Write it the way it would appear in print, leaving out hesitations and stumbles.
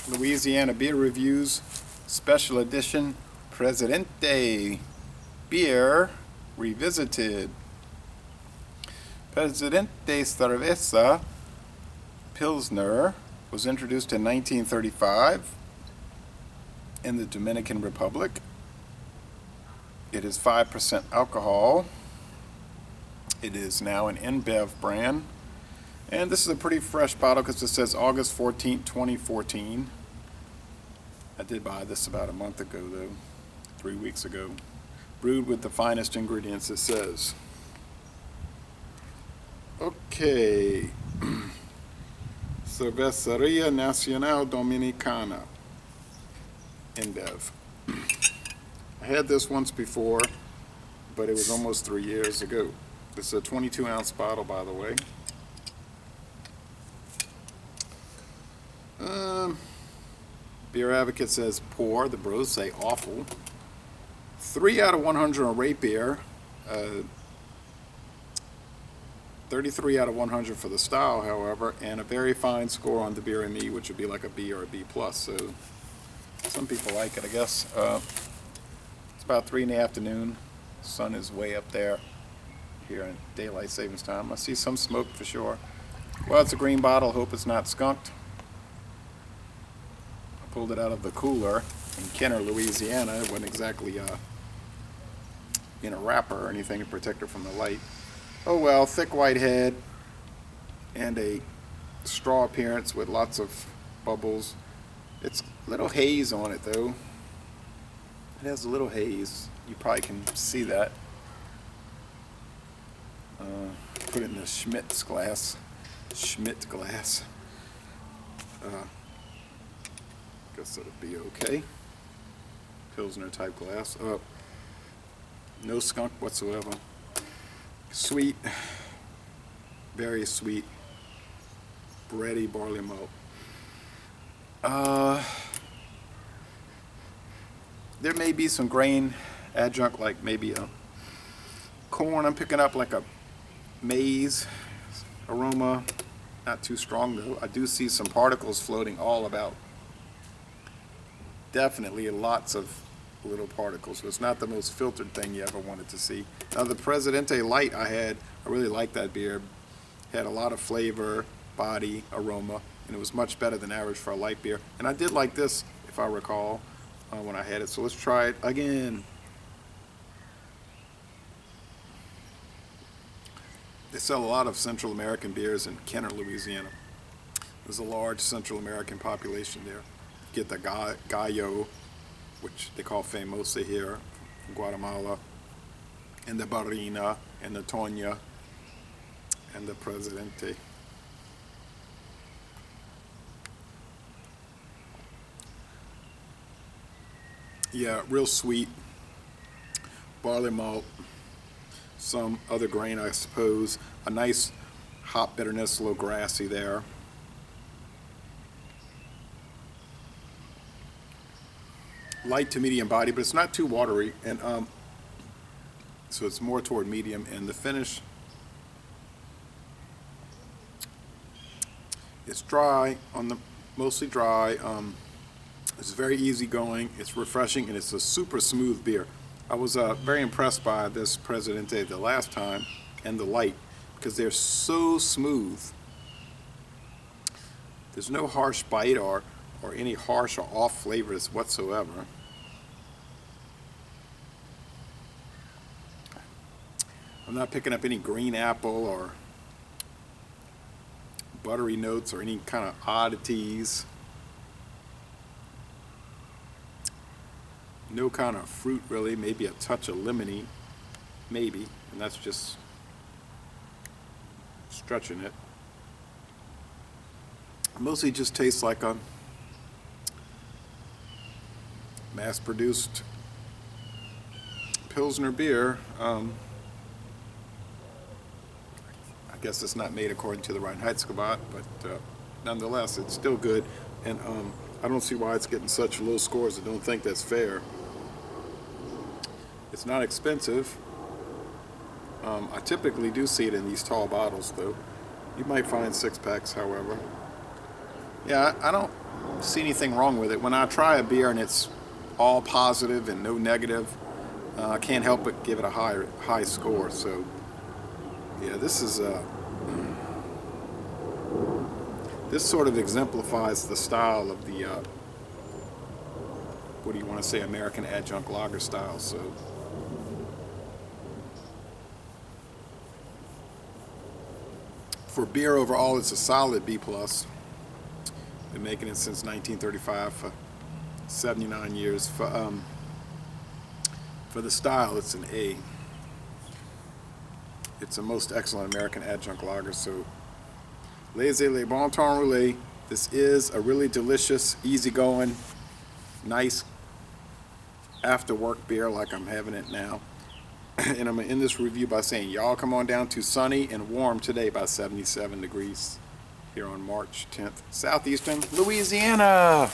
Louisiana Beer Reviews, Special Edition, Presidente Beer Revisited. Presidente Cerveza Pilsner was introduced in 1935 in the Dominican Republic. It is 5% alcohol. It is now an InBev brand. And this is a pretty fresh bottle because it says August 14, 2014. I did buy this about a month ago, though, 3 weeks ago. Brewed with the finest ingredients, it says. Okay. Cervecería Nacional Dominicana, InBev. I had this once before, but it was almost 3 years ago. It's a 22-ounce bottle, by the way. Beer Advocate says poor. The bros say awful. 3 out of 100 on rate beer. 33 out of 100 for the style, however, and a very fine score on the Beer ME, which would be like a B or a B+. So some people like it, I guess. It's about 3 in the afternoon. Sun is way up there here in daylight savings time. I see some smoke for sure. Well, it's a green bottle. Hope it's not skunked. I pulled it out of the cooler in Kenner, Louisiana. It wasn't exactly in a wrapper or anything to protect it from the light. Oh well, thick white head and a straw appearance with lots of bubbles. It's a little haze on it though. It has a little haze. You probably can see that. Put it in the Schmidt glass. Guess it'll be okay. Pilsner type glass. No skunk whatsoever. Sweet, very sweet, bready barley malt. There may be some grain adjunct, like maybe a corn. I'm picking up like a maize aroma. Not too strong though. I do see some particles floating all about. Definitely lots of little particles. So it's not the most filtered thing you ever wanted to see. Now the Presidente Light I really liked that beer. It had a lot of flavor, body, aroma, and it was much better than average for a light beer. And I did like this, if I recall, when I had it. So let's try it again. They sell a lot of Central American beers in Kenner, Louisiana. There's a large Central American population there. You get the Gallo, which they call Famosa here in Guatemala, and the Barrina, and the Toña, and the Presidente. Yeah, real sweet, barley malt, some other grain, I suppose, a nice hop bitterness, a little grassy there. Light to medium body, but it's not too watery, and so it's more toward medium. And the finish is dry, mostly dry. It's very easygoing. It's refreshing, and it's a super smooth beer. I was very impressed by this Presidente the last time and the light because they're so smooth. There's no harsh bite or any harsh or off flavors whatsoever. I'm not picking up any green apple or buttery notes or any kind of oddities. No kind of fruit really, maybe a touch of lemony, maybe, and that's just stretching it. Mostly just tastes like a mass-produced Pilsner beer. I guess it's not made according to the Reinheitsgebot, but nonetheless, it's still good. And I don't see why it's getting such low scores. I don't think that's fair. It's not expensive. I typically do see it in these tall bottles, though. You might find 6-packs, however. Yeah, I don't see anything wrong with it. When I try a beer and it's all positive and no negative, I can't help but give it a high score. So yeah, this sort of exemplifies the style of the what do you want to say, American adjunct lager style. So for beer overall, it's a solid B+. Been making it since 1935 for 79 years. For the style, it's an A. It's a most excellent American adjunct lager. So, laissez-le bon temps rouler. This is a really delicious, easygoing, nice after-work beer like I'm having it now. And I'm going to end this review by saying, y'all come on down to sunny and warm today by 77 degrees here on March 10th, southeastern Louisiana.